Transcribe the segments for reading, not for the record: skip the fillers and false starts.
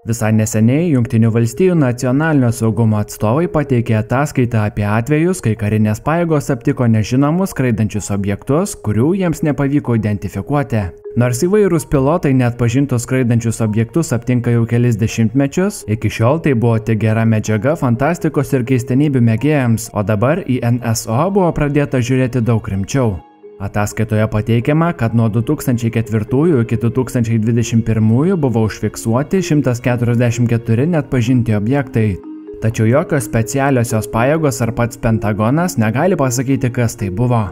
Visai neseniai Jungtinių valstijų nacionalinio saugumo atstovai pateikė ataskaitą apie atvejus, kai karinės pajėgos aptiko nežinomus skraidančius objektus, kurių jiems nepavyko identifikuoti. Nors įvairūs pilotai neatpažintus skraidančius objektus aptinka jau kelis dešimtmečius, iki šiol tai buvo tik gera medžiaga fantastikos ir keistenybių mėgėjams, o dabar į NSO buvo pradėta žiūrėti daug rimčiau. Ataskaitoje pateikiama, kad nuo 2004 iki 2021 buvo užfiksuoti 144 neatpažinti objektai. Tačiau jokios specialiosios pajėgos ar pats Pentagonas negali pasakyti, kas tai buvo.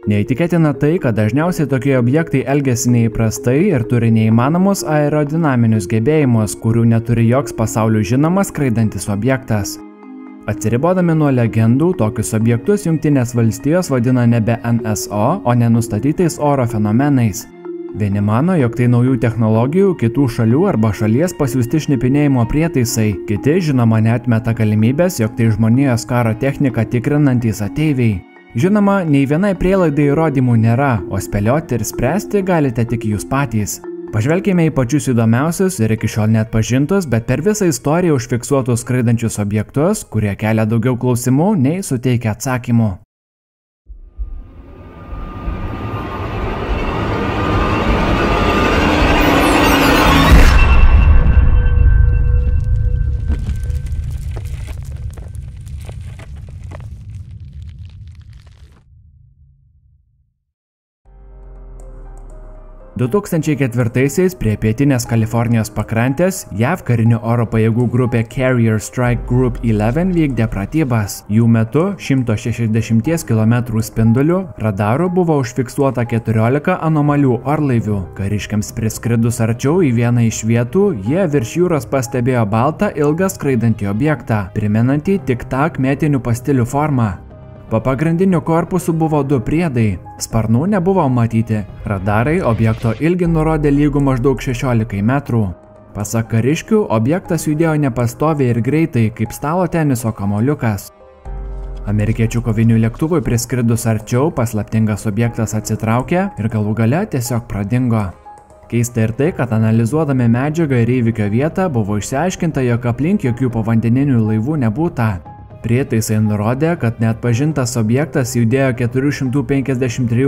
Neįtikėtina tai, kad dažniausiai tokie objektai elgiasi neįprastai ir turi neįmanomus aerodinaminius gebėjimus, kurių neturi joks pasauliu žinomas skraidantis objektas. Atsiribodami nuo legendų, tokius objektus Jungtinės valstijos vadina nebe NSO, o nenustatytais oro fenomenais. Vieni mano, jog tai naujų technologijų, kitų šalių arba šalies pasiųsti šnipinėjimo prietaisai, kiti žinoma neatmeta galimybės, jog tai žmonijos karo technika tikrinantys ateiviai. Žinoma, nei vienai prielaidai įrodymų nėra, o spėlioti ir spręsti galite tik jūs patys. Pažvelkime į pačius įdomiausius ir iki šiol neatpažintus, bet per visą istoriją užfiksuotus skraidančius objektus, kurie kelia daugiau klausimų nei suteikia atsakymų. – 2004-aisiais prie pietinės Kalifornijos pakrantės JAV karinių oro pajėgų grupė Carrier Strike Group 11 vykdė pratybas. Jų metu 160 km spinduliu radaru buvo užfiksuota 14 anomalių orlaivių. Kariškiams priskridus arčiau į vieną iš vietų, jie virš jūros pastebėjo baltą ilgą skraidantį objektą, primenantį tik-tak mėtinių pastilių formą. Po pagrindiniu korpusu buvo du priedai, sparnų nebuvo matyti, radarai objekto ilgį nurodė lygų maždaug 16 metrų. Pasak kariškių, objektas judėjo nepastoviai ir greitai, kaip stalo teniso kamuoliukas. Amerikiečių kovinių lėktuvui priskridus arčiau, paslaptingas objektas atsitraukė ir galų gale tiesiog pradingo. Keista ir tai, kad analizuodami medžiagą ir įvykio vietą buvo išsiaiškinta, jog aplink jokių povandeninių laivų nebūta. Prietaisai nurodė, kad neatpažintas objektas judėjo 453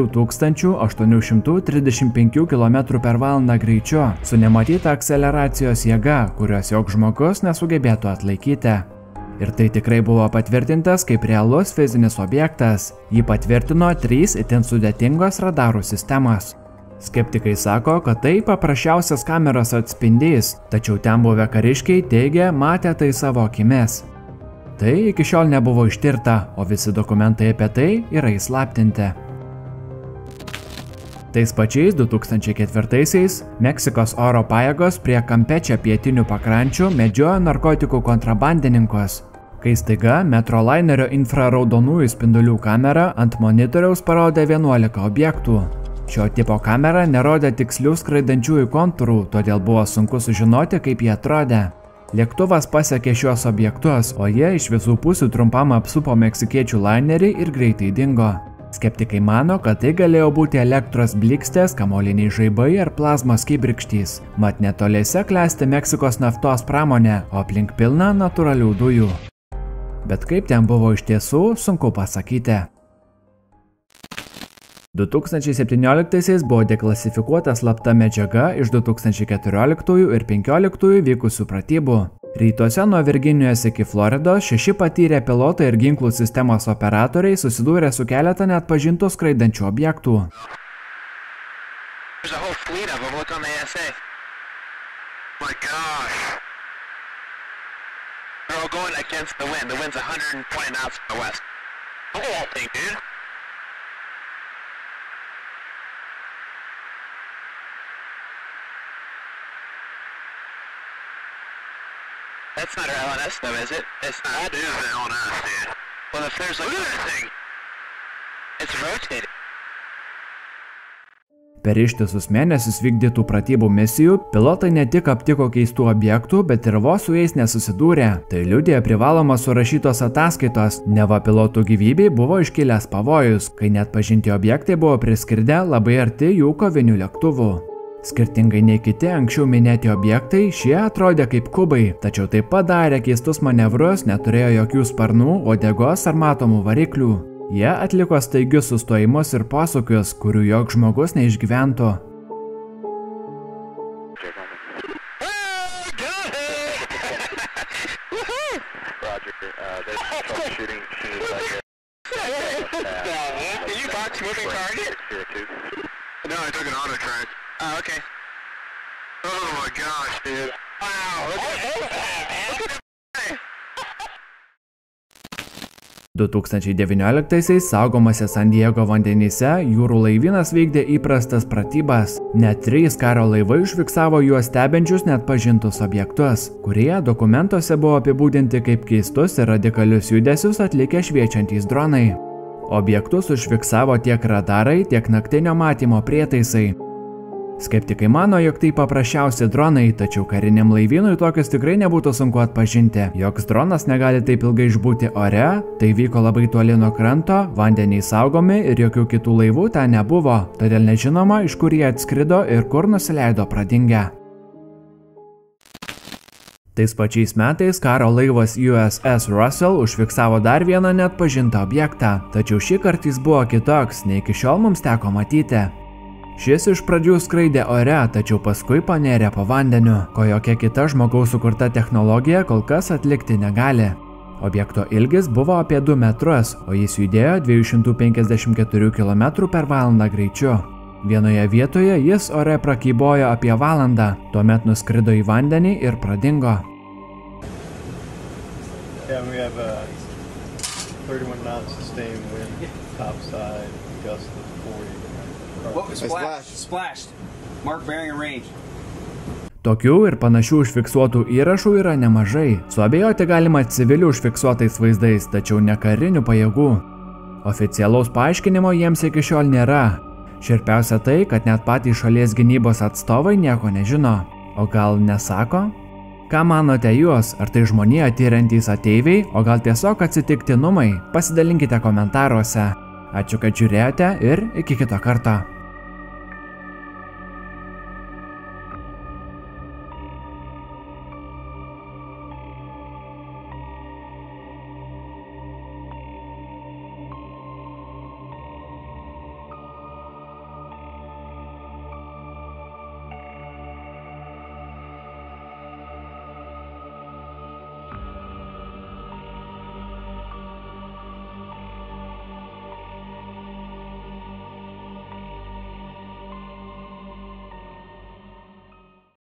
835 km/h greičiu, su nematyta akceleracijos jėga, kurios joks žmogus nesugebėtų atlaikyti. Ir tai tikrai buvo patvirtintas kaip realus fizinis objektas. Jį patvirtino 3 itin sudėtingos radarų sistemos. Skeptikai sako, kad tai paprasčiausias kameros atspindys, tačiau ten buvę kariškiai teigia, matė tai savo akimis. Tai iki šiol nebuvo ištirta, o visi dokumentai apie tai yra įslaptinti. Tais pačiais 2004-aisiais Meksikos oro pajėgos prie Kampečio pietinių pakrančių medžiojo narkotikų kontrabandininkus. Kai staiga metrolainerio infraraudonųjų spindulių kamera ant monitoriaus parodė 11 objektų. Šio tipo kamera nerodė tikslių skraidančiųjų kontūrų, todėl buvo sunku sužinoti, kaip jie atrodė. Lėktuvas pasiekė šiuos objektus, o jie iš visų pusių trumpam apsupo meksikiečių lainerį ir greitai dingo. Skeptikai mano, kad tai galėjo būti elektros blikstės, kamuoliniai žaibai ar plazmos kibirkštys. Mat netoliese klesti Meksikos naftos pramonė, o aplink pilna natūralių dujų. Bet kaip ten buvo iš tiesų, sunku pasakyti. 2017-aisiais buvo deklasifikuota slapta medžiaga iš 2014 ir 2015 vykusių pratybų. Rytuose nuo Virginijos iki Floridos 6 patyrę pilotai ir ginklų sistemos operatoriai susidūrė su keletą neatpažintų skraidančių objektų. That's not our LNS though, is it? It's not. That is the LNS, dude. Well, if there's like... Look at that thing! It's rotating. Per ištisus mėnesius vykdytų pratybų misijų, pilotai ne tik aptiko keistų objektų, bet ir vos su jais nesusidūrė. Tai liudija privalomos surašytos ataskaitos, neva pilotų gyvybei buvo iškilęs pavojus, kai neatpažinti objektai buvo priskridę labai arti jų kovinių lėktuvų. Skirtingai nei kiti anksčiau minėti objektai, šie atrodė kaip kubai, tačiau taip pat darė keistus manevrus, neturėjo jokių sparnų, uodegos ar matomų variklių. Jie atliko staigius sustojimus ir posūkius, kurių joks žmogus neišgyventų. No, I took an auto track. Oh, okay. Oh my gosh, dude. Wow, look at that, man. 2019-aisiais saugomose San Diego vandenyse jūrų laivynas vykdė įprastas pratybas. Net 3 karo laivai užfiksavo juos stebinčius neatpažintus objektus, kurie dokumentuose buvo apibūdinti kaip keistus ir radikalius judesius atlikę šviečiantys dronai. Objektus užfiksavo tiek radarai, tiek naktinio matymo prietaisai. Skeptikai mano, jog tai paprasčiausi dronai, tačiau kariniam laivynui tokius tikrai nebūtų sunku atpažinti. Joks dronas negali taip ilgai išbūti ore, tai vyko labai toli nuo kranto, vandeniai saugomi ir jokių kitų laivų ten nebuvo, todėl nežinoma, iš kur jie atskrido ir kur nusileido pradingę. Tais pačiais metais karo laivas USS Russell užfiksavo dar vieną neatpažintą objektą, tačiau šį kartą jis buvo kitoks, nei iki šiol mums teko matyti. Šis iš pradžių skraidė ore, tačiau paskui panėrė po vandeniu, ko jokia kita žmogaus sukurta technologija kol kas atlikti negali. Objekto ilgis buvo apie 2 metrus, o jis judėjo 254 km/h greičiu. Vienoje vietoje jis ore prakybojo apie valandą, tuomet nuskrido į vandenį ir pradingo. Yeah, we have a 31 knots sustained wind, topside, gust of 40. What was splashed? Mark bearing and range. Tokių ir panašių užfiksuotų įrašų yra nemažai. Suabejoti galima civilių užfiksuotais vaizdais, tačiau ne karinių pajėgų. Oficialaus paaiškinimo jiems iki šiol nėra. Širpiausia tai, kad net patys šalies gynybos atstovai nieko nežino. O gal nesako? Ką manote jūs? Ar tai žmonija tyrantys ateiviai, o gal tiesiog atsitiktinumai? Pasidalinkite komentaruose. Ačiū, kad žiūrėjote ir iki kito karto.